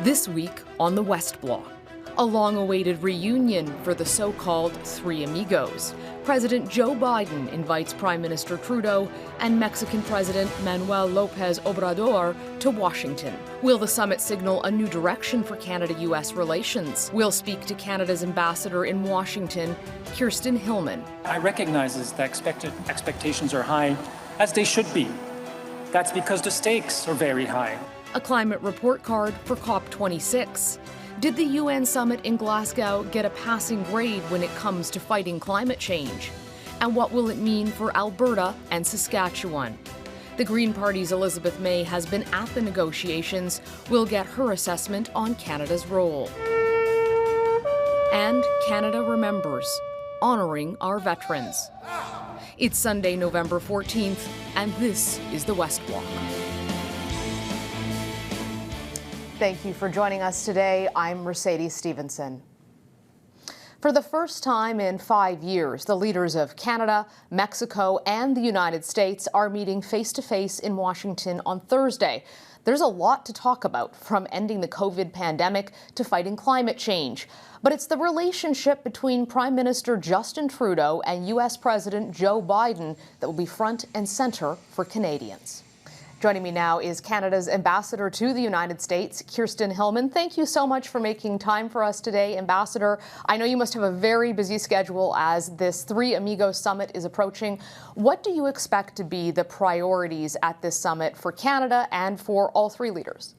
This week on the West Block, a long-awaited reunion for the so-called Three Amigos. President Joe Biden invites Prime Minister Trudeau and Mexican President Manuel López Obrador to Washington. Will the summit signal a new direction for Canada-U.S. relations? We'll speak to Canada's ambassador in Washington, Kirsten Hillman. I recognize that expectations are high, as they should be. That's because the stakes are very high. A climate report card for COP26. Did the UN summit in Glasgow get a passing grade when it comes to fighting climate change? And what will it mean for Alberta and Saskatchewan? The Green Party's Elizabeth May has been at the negotiations. We'll get her assessment on Canada's role. And Canada Remembers, honoring our veterans. It's Sunday, November 14th, and this is the West Block. Thank you for joining us today. I'm Mercedes Stephenson. For the first time in 5 years, the leaders of Canada, Mexico, and the United States are meeting face-to-face in Washington on Thursday. There's a lot to talk about, from ending the COVID pandemic to fighting climate change. But it's the relationship between Prime Minister Justin Trudeau and U.S. President Joe Biden that will be front and center for Canadians. Joining me now is Canada's ambassador to the United States, Kirsten Hillman. Thank you so much for making time for us today, Ambassador. I know you must have a very busy schedule as this Three Amigos summit is approaching. What do you expect to be the priorities at this summit for Canada and for all three leaders?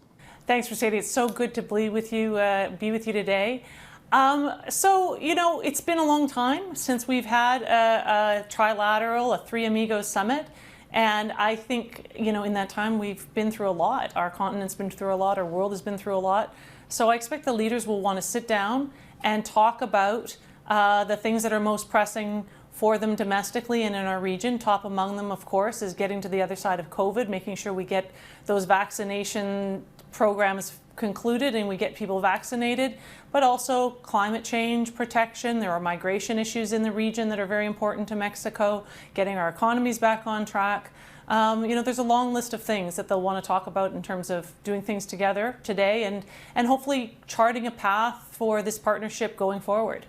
Thanks, Mercedes. It's so good to be with you today. It's been a long time since we've had a trilateral, a Three Amigos summit. And I think, in that time, we've been through a lot. Our continent's been through a lot. Our world has been through a lot. So I expect the leaders will want to sit down and talk about the things that are most pressing for them domestically and in our region. Top among them, of course, is getting to the other side of COVID, making sure we get those vaccination programs concluded and we get people vaccinated, but also climate change protection. There are migration issues in the region that are very important to Mexico, getting our economies back on track. There's a long list of things that they'll want to talk about in terms of doing things together today and hopefully charting a path for this partnership going forward.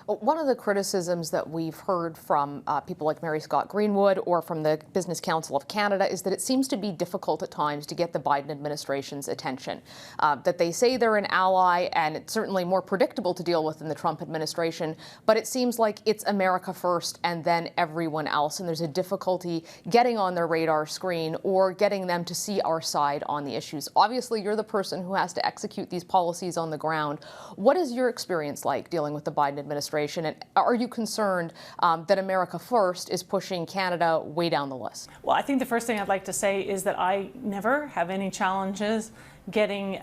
One of the criticisms that we've heard from people like Mary Scott Greenwood or from the Business Council of Canada is that it seems to be difficult at times to get the Biden administration's attention. That they say they're an ally, and it's certainly more predictable to deal with than the Trump administration, but it seems like it's America first and then everyone else, and there's a difficulty getting on their radar screen or getting them to see our side on the issues. Obviously, you're the person who has to execute these policies on the ground. What is your experience like dealing with the Biden administration? And are you concerned that America First is pushing Canada way down the list? Well, I think the first thing I'd like to say is that I never have any challenges getting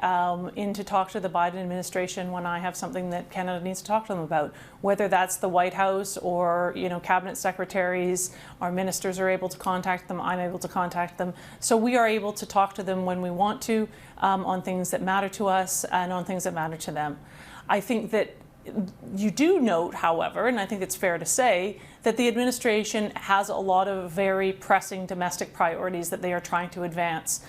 in to talk to the Biden administration when I have something that Canada needs to talk to them about, whether that's the White House or, cabinet secretaries. Our ministers are able to contact them. I'm able to contact them. So we are able to talk to them when we want to on things that matter to us and on things that matter to them. I think that you do note, however, and I think it's fair to say, that the administration has a lot of very pressing domestic priorities that they are trying to advance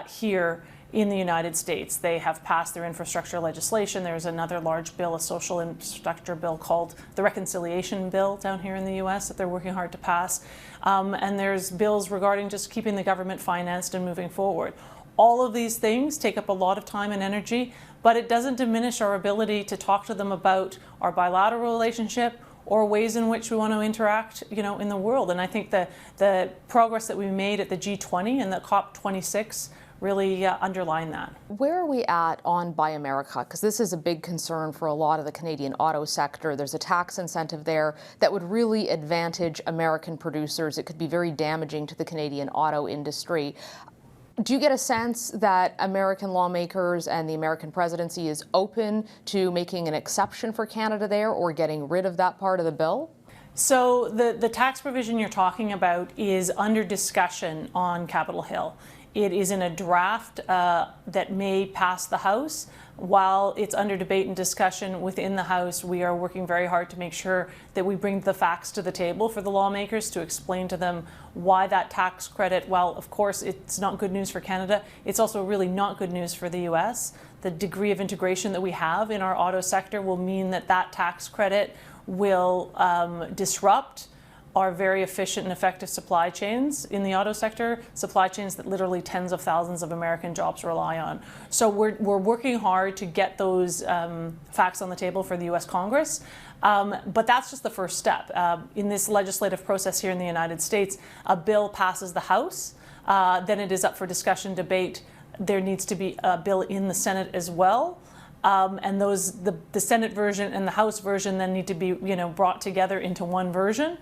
here in the United States. They have passed their infrastructure legislation. There's another large bill, a social infrastructure bill called the Reconciliation Bill down here in the U.S. that they're working hard to pass. And there's bills regarding just keeping the government financed and moving forward. All of these things take up a lot of time and energy, but it doesn't diminish our ability to talk to them about our bilateral relationship or ways in which we want to interact, in the world. And I think the progress that we made at the G20 and the COP26 really underline that. Where are we at on Buy America? Because this is a big concern for a lot of the Canadian auto sector. There's a tax incentive there that would really advantage American producers. It could be very damaging to the Canadian auto industry. Do you get a sense that American lawmakers and the American presidency is open to making an exception for Canada there or getting rid of that part of the bill? So the tax provision you're talking about is under discussion on Capitol Hill. It is in a draft that may pass the House. While it's under debate and discussion within the House, we are working very hard to make sure that we bring the facts to the table for the lawmakers to explain to them why that tax credit, while of course it's not good news for Canada, it's also really not good news for the US. The degree of integration that we have in our auto sector will mean that that tax credit will disrupt are very efficient and effective supply chains in the auto sector, supply chains that literally tens of thousands of American jobs rely on. So we're working hard to get those facts on the table for the US Congress. But that's just the first step. In this legislative process here in the United States, a bill passes the House, then it is up for discussion, debate. There needs to be a bill in the Senate as well. And the Senate version and the House version then need to be brought together into one version.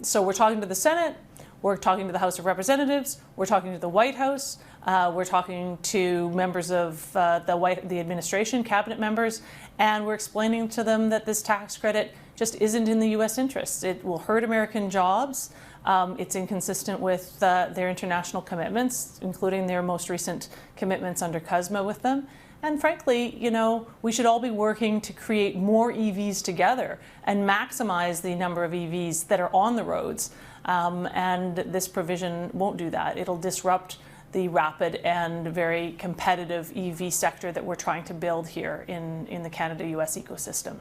So we're talking to the Senate, we're talking to the House of Representatives, we're talking to the White House, we're talking to members of the administration, cabinet members, and we're explaining to them that this tax credit just isn't in the U.S. interests. It will hurt American jobs. It's inconsistent with their international commitments, including their most recent commitments under CUSMA with them. And frankly, we should all be working to create more EVs together and maximize the number of EVs that are on the roads. And this provision won't do that. It'll disrupt the rapid and very competitive EV sector that we're trying to build here in the Canada-US ecosystem.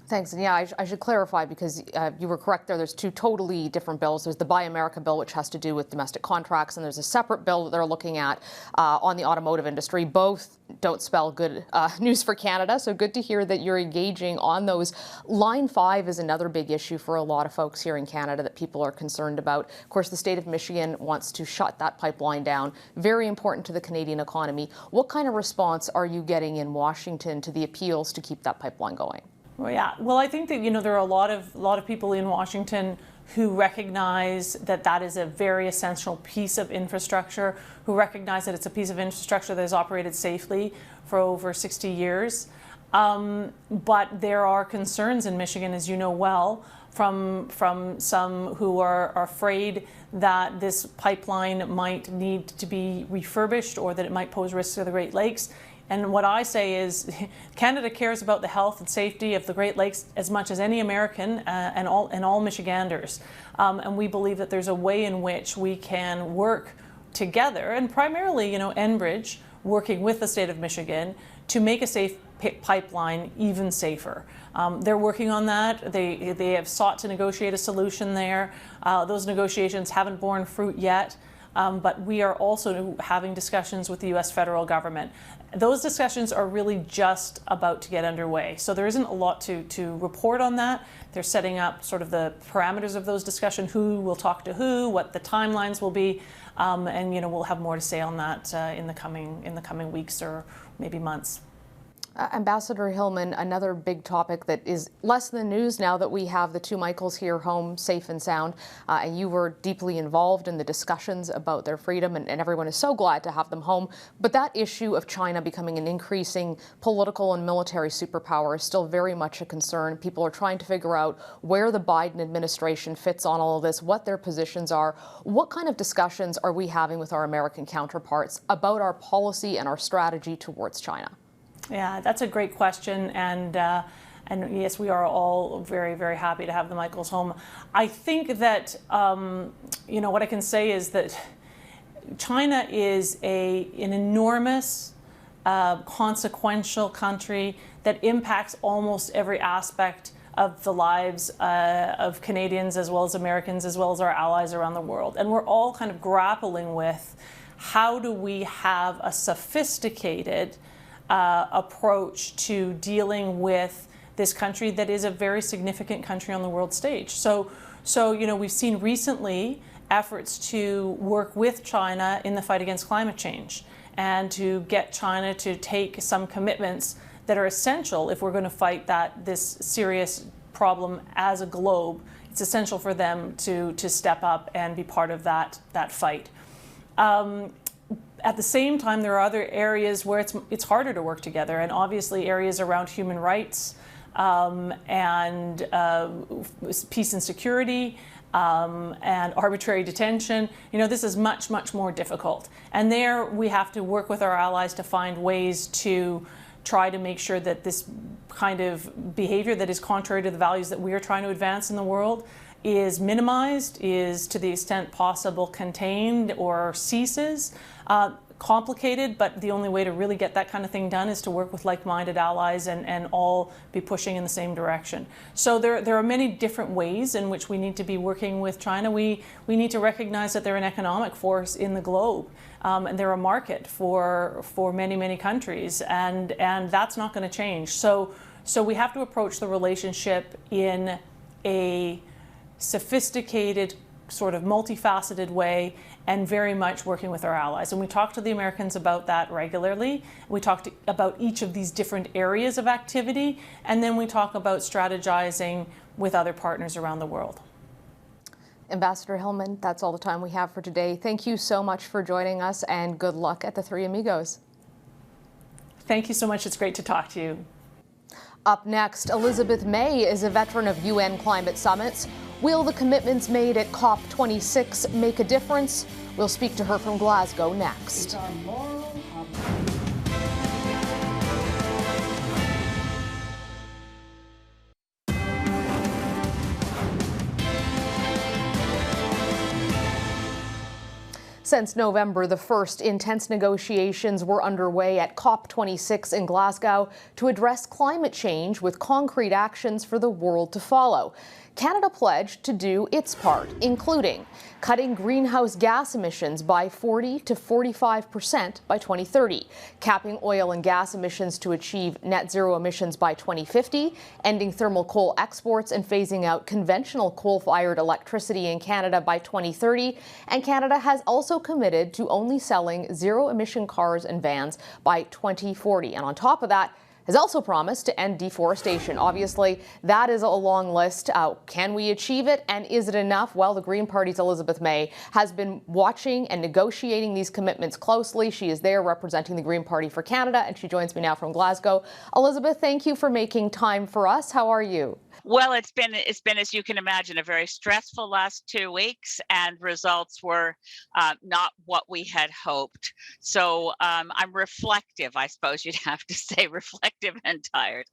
Thanks. And yeah, I should clarify, because you were correct there. There's two totally different bills. There's the Buy America bill, which has to do with domestic contracts, and there's a separate bill that they're looking at on the automotive industry. Both don't spell good news for Canada, so good to hear that you're engaging on those. Line 5 is another big issue for a lot of folks here in Canada that people are concerned about. Of course, the state of Michigan wants to shut that pipeline down. Very important to the Canadian economy. What kind of response are you getting in Washington to the appeals to keep that pipeline going? Well, yeah. Well, I think that there are a lot of people in Washington who recognize that that is a very essential piece of infrastructure, who recognize that it's a piece of infrastructure that has operated safely for over 60 years. But there are concerns in Michigan, as you know well, from some who are afraid that this pipeline might need to be refurbished or that it might pose risks to the Great Lakes. And what I say is Canada cares about the health and safety of the Great Lakes as much as any American and all Michiganders. And we believe that there's a way in which we can work together, and primarily, Enbridge working with the state of Michigan to make a safe pipeline even safer. They're working on that. They have sought to negotiate a solution there. Those negotiations haven't borne fruit yet. But we are also having discussions with the U.S. federal government. Those discussions are really just about to get underway. So there isn't a lot to report on that. They're setting up sort of the parameters of those discussions, who will talk to who, what the timelines will be, and we'll have more to say on that in the coming weeks or maybe months. Ambassador Hillman, another big topic that is less in the news now that we have the two Michaels here home safe and sound, and you were deeply involved in the discussions about their freedom, and everyone is so glad to have them home. But that issue of China becoming an increasing political and military superpower is still very much a concern. People are trying to figure out where the Biden administration fits on all of this, what their positions are. What kind of discussions are we having with our American counterparts about our policy and our strategy towards China? Yeah, that's a great question, and yes, we are all very, very happy to have the Michaels home. I think that what I can say is that China is an enormous, consequential country that impacts almost every aspect of the lives of Canadians as well as Americans as well as our allies around the world, and we're all kind of grappling with how do we have a sophisticated approach to dealing with this country that is a very significant country on the world stage. So we've seen recently efforts to work with China in the fight against climate change and to get China to take some commitments that are essential if we're going to fight this serious problem as a globe. It's essential for them to step up and be part of that fight. At the same time, there are other areas where it's harder to work together, and obviously areas around human rights and peace and security and arbitrary detention. This is much, much more difficult. And there we have to work with our allies to find ways to try to make sure that this kind of behavior that is contrary to the values that we are trying to advance in the world is minimized, is to the extent possible contained or ceases. Complicated, but the only way to really get that kind of thing done is to work with like-minded allies and all be pushing in the same direction. So there are many different ways in which we need to be working with China. We need to recognize that they're an economic force in the globe, and they're a market for many, many countries, and that's not going to change. So we have to approach the relationship in a sophisticated, sort of multifaceted way, and very much working with our allies. And we talk to the Americans about that regularly. We talk about each of these different areas of activity, and then we talk about strategizing with other partners around the world. Ambassador Hillman, that's all the time we have for today. Thank you so much for joining us, and good luck at the Three Amigos. Thank you so much. It's great to talk to you. Up next, Elizabeth May is a veteran of UN climate summits. Will the commitments made at COP26 make a difference? We'll speak to her from Glasgow next. Since November the 1st, intense negotiations were underway at COP26 in Glasgow to address climate change with concrete actions for the world to follow. Canada pledged to do its part, including cutting greenhouse gas emissions by 40 to 45% by 2030, capping oil and gas emissions to achieve net zero emissions by 2050, ending thermal coal exports and phasing out conventional coal-fired electricity in Canada by 2030. And Canada has also committed to only selling zero-emission cars and vans by 2040. And on top of that, has also promised to end deforestation. Obviously, that is a long list. Can we achieve it, and is it enough? Well, the Green Party's Elizabeth May has been watching and negotiating these commitments closely. She is there representing the Green Party for Canada, and she joins me now from Glasgow. Elizabeth, thank you for making time for us. How are you? Well, it's been, as you can imagine, a very stressful last 2 weeks, and results were not what we had hoped. So I'm reflective, I suppose you'd have to say, reflective and tired.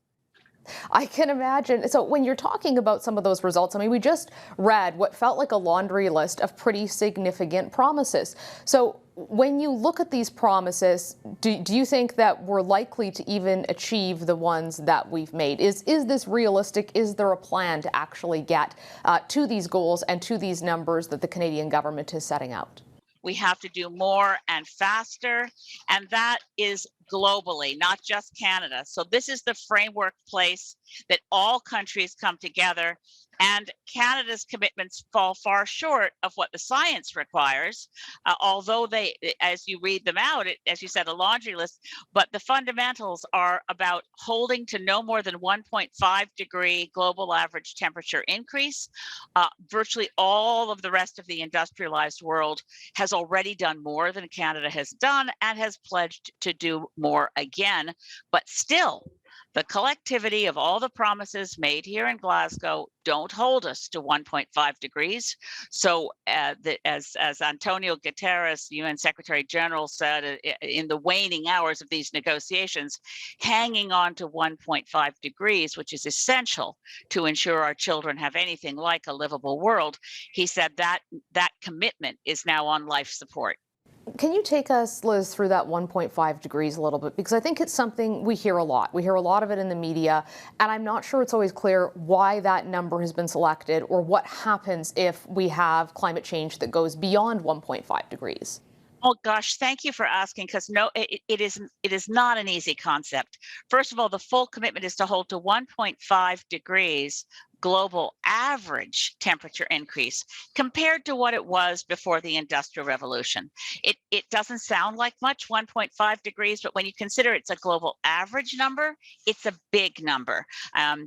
I can imagine. So when you're talking about some of those results, I mean, we just read what felt like a laundry list of pretty significant promises. So when you look at these promises, do you think that we're likely to even achieve the ones that we've made? Is this realistic? Is there a plan to actually get to these goals and to these numbers that the Canadian government is setting out? We have to do more and faster, and that is globally, not just Canada. So this is the framework place that all countries come together, and Canada's commitments fall far short of what the science requires, although they, as you read them out, as you said, a laundry list, but the fundamentals are about holding to no more than 1.5 degree global average temperature increase. Virtually all of the rest of the industrialized world has already done more than Canada has done and has pledged to do more again, but still, the collectivity of all the promises made here in Glasgow don't hold us to 1.5 degrees. So as Antonio Guterres, UN Secretary General, said in the waning hours of these negotiations, hanging on to 1.5 degrees, which is essential to ensure our children have anything like a livable world, he said that commitment is now on life support. Can you take us, Liz, through that 1.5 degrees a little bit? Because I think it's something we hear a lot. We hear a lot of it in the media, and I'm not sure it's always clear why that number has been selected or what happens if we have climate change that goes beyond 1.5 degrees. Oh gosh, thank you for asking, because no, it is not an easy concept. First of all, the full commitment is to hold to 1.5 degrees global average temperature increase compared to what it was before the Industrial Revolution. It doesn't sound like much, 1.5 degrees, but when you consider it's a global average number, it's a big number.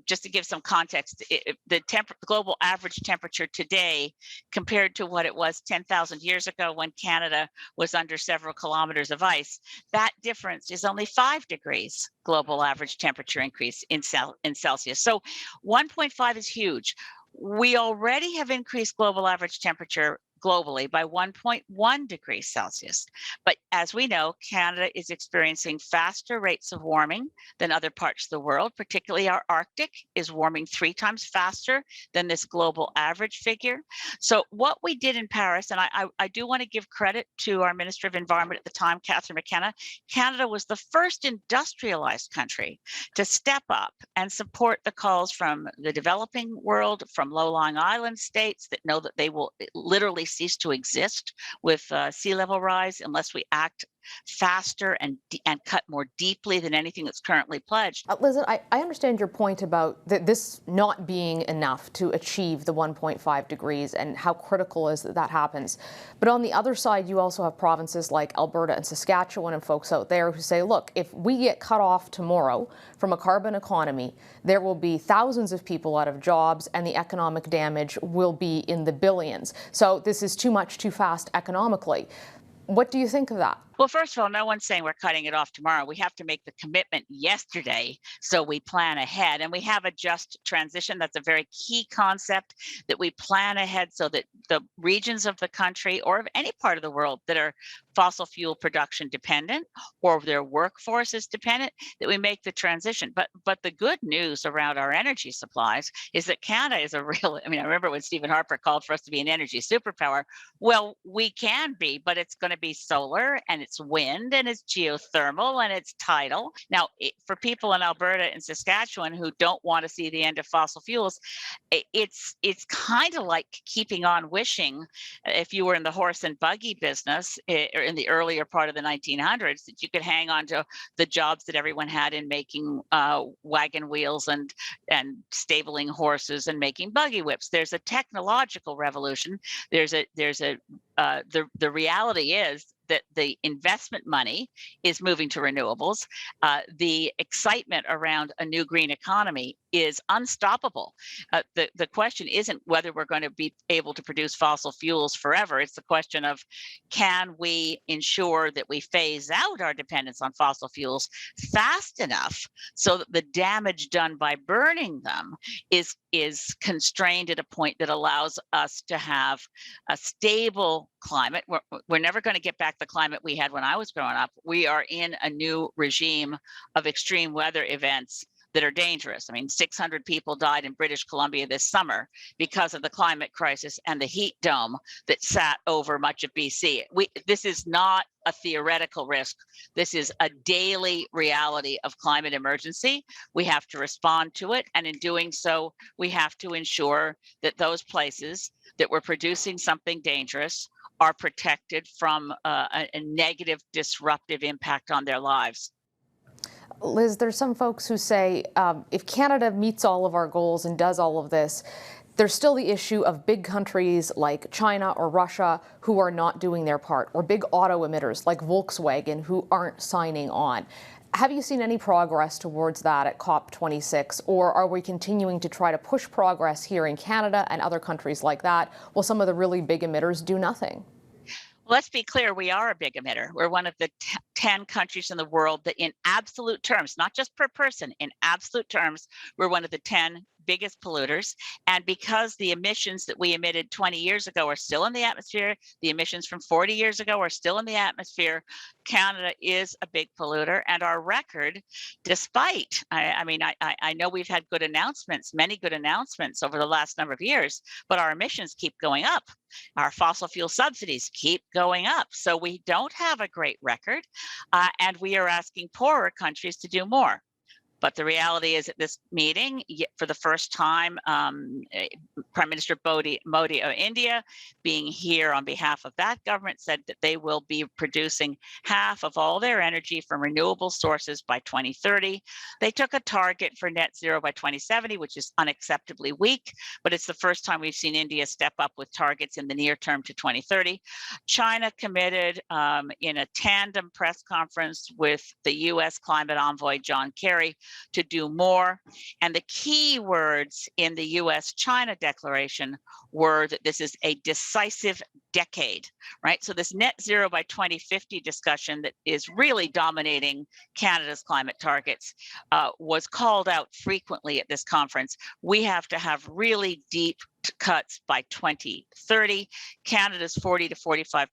Just to give some context, the global average temperature today compared to what it was 10,000 years ago when Canada was under several kilometers of ice, that difference is only 5 degrees global average temperature increase in Celsius. So 1.5 is huge. We already have increased global average temperature globally by 1.1 degrees Celsius. But as we know, Canada is experiencing faster rates of warming than other parts of the world, particularly our Arctic is warming 3 times faster than this global average figure. So what we did in Paris, and I do want to give credit to our Minister of Environment at the time, Catherine McKenna, Canada was the first industrialized country to step up and support the calls from the developing world, from low-lying island states that know that they will literally cease to exist with sea level rise unless we act faster and cut more deeply than anything that's currently pledged. Liz, I understand your point about this not being enough to achieve the 1.5 degrees and how critical is that happens. But on the other side, you also have provinces like Alberta and Saskatchewan and folks out there who say, look, if we get cut off tomorrow from a carbon economy, there will be thousands of people out of jobs and the economic damage will be in the billions. So this is too much too fast economically. What do you think of that? Well, first of all, no one's saying we're cutting it off tomorrow. We have to make the commitment yesterday so we plan ahead. And we have a just transition. That's a very key concept, that we plan ahead so that the regions of the country or of any part of the world that are fossil fuel production dependent or their workforce is dependent, that we make the transition. But the good news around our energy supplies is that Canada is a real, I remember when Stephen Harper called for us to be an energy superpower. Well, we can be, but it's going to be solar and it's wind and it's geothermal and it's tidal. Now, for people in Alberta and Saskatchewan who don't want to see the end of fossil fuels, it's kind of like keeping on wishing, if you were in the horse and buggy business or in the earlier part of the 1900s, that you could hang on to the jobs that everyone had in making wagon wheels and stabling horses and making buggy whips. There's a technological revolution. The reality is that the investment money is moving to renewables. The excitement around a new green economy is unstoppable. The question isn't whether we're going to be able to produce fossil fuels forever. It's the question of, can we ensure that we phase out our dependence on fossil fuels fast enough so that the damage done by burning them is constrained at a point that allows us to have a stable climate. We're never going to get back the climate we had when I was growing up. We are in a new regime of extreme weather events that are dangerous. 600 people died in British Columbia this summer because of the climate crisis and the heat dome that sat over much of BC. This is not a theoretical risk. This is a daily reality of climate emergency. We have to respond to it. And in doing so, we have to ensure that those places that were producing something dangerous are protected from a negative disruptive impact on their lives. Liz, there's some folks who say if Canada meets all of our goals and does all of this, there's still the issue of big countries like China or Russia who are not doing their part, or big auto emitters like Volkswagen who aren't signing on. Have you seen any progress towards that at COP26, or are we continuing to try to push progress here in Canada and other countries like that while some of the really big emitters do nothing? Let's be clear, we are a big emitter. We're one of the 10 countries in the world that, in absolute terms, not just per person, in absolute terms, we're one of the 10 biggest polluters. And because the emissions that we emitted 20 years ago are still in the atmosphere, the emissions from 40 years ago are still in the atmosphere, Canada is a big polluter. And our record, despite, I know we've had good announcements, many good announcements over the last number of years, but our emissions keep going up. Our fossil fuel subsidies keep going up. So we don't have a great record, and we are asking poorer countries to do more. But the reality is, at this meeting, for the first time, Prime Minister Modi of India, being here on behalf of that government, said that they will be producing half of all their energy from renewable sources by 2030. They took a target for net zero by 2070, which is unacceptably weak, but it's the first time we've seen India step up with targets in the near term to 2030. China committed in a tandem press conference with the US climate envoy, John Kerry, to do more. And the key words in the US-China declaration were that this is a decisive decade, right? So this net zero by 2050 discussion that is really dominating Canada's climate targets was called out frequently at this conference. We have to have really deep cuts by 2030. Canada's 40 to 45%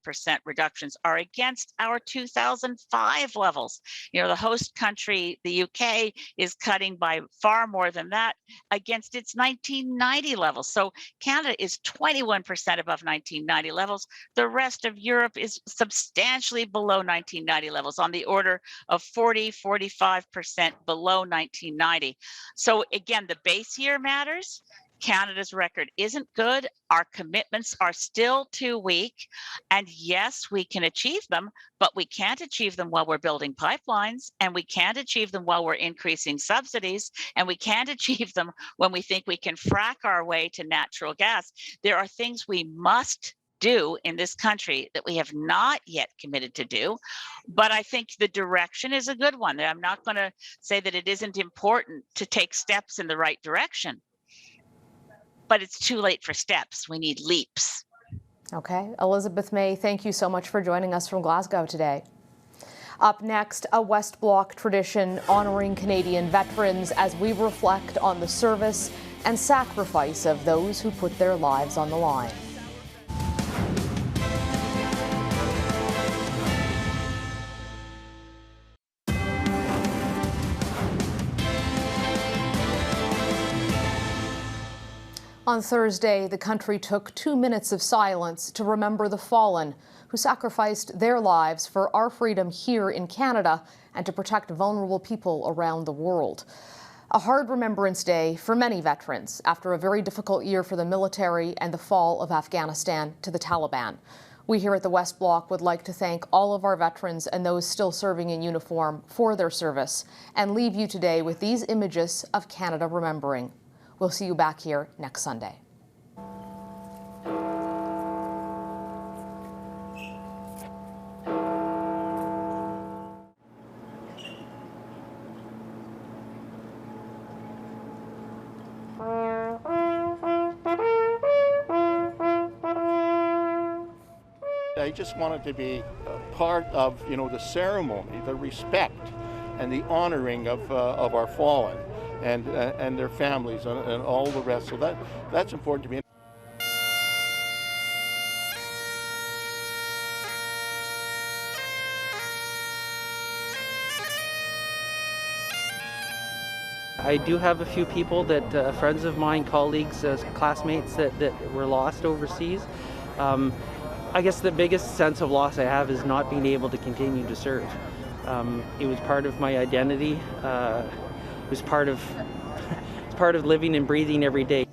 reductions are against our 2005 levels. You know, the host country, the UK, is cutting by far more than that against its 1990 levels. So Canada is 21% above 1990 levels. The rest of Europe is substantially below 1990 levels, on the order of 40, 45% below 1990. So again, the base year matters. Canada's record isn't good. Our commitments are still too weak. And yes, we can achieve them, but we can't achieve them while we're building pipelines, and we can't achieve them while we're increasing subsidies, and we can't achieve them when we think we can frack our way to natural gas. There are things we must do in this country that we have not yet committed to do, but I think the direction is a good one. I'm not going to say that it isn't important to take steps in the right direction, but it's too late for steps. We need leaps. Okay. Elizabeth May, thank you so much for joining us from Glasgow today. Up next, a West Bloc tradition honoring Canadian veterans as we reflect on the service and sacrifice of those who put their lives on the line. On Thursday, the country took 2 minutes of silence to remember the fallen who sacrificed their lives for our freedom here in Canada and to protect vulnerable people around the world. A hard Remembrance Day for many veterans after a very difficult year for the military and the fall of Afghanistan to the Taliban. We here at the West Bloc would like to thank all of our veterans and those still serving in uniform for their service and leave you today with these images of Canada remembering. We'll see you back here next Sunday. I just wanted to be part of, the ceremony, the respect and the honoring of our fallen and their families and all the rest. So that's important to me. I do have a few people that friends of mine, colleagues, classmates that were lost overseas. I guess the biggest sense of loss I have is not being able to continue to serve. It was part of my identity. It was part of living and breathing every day.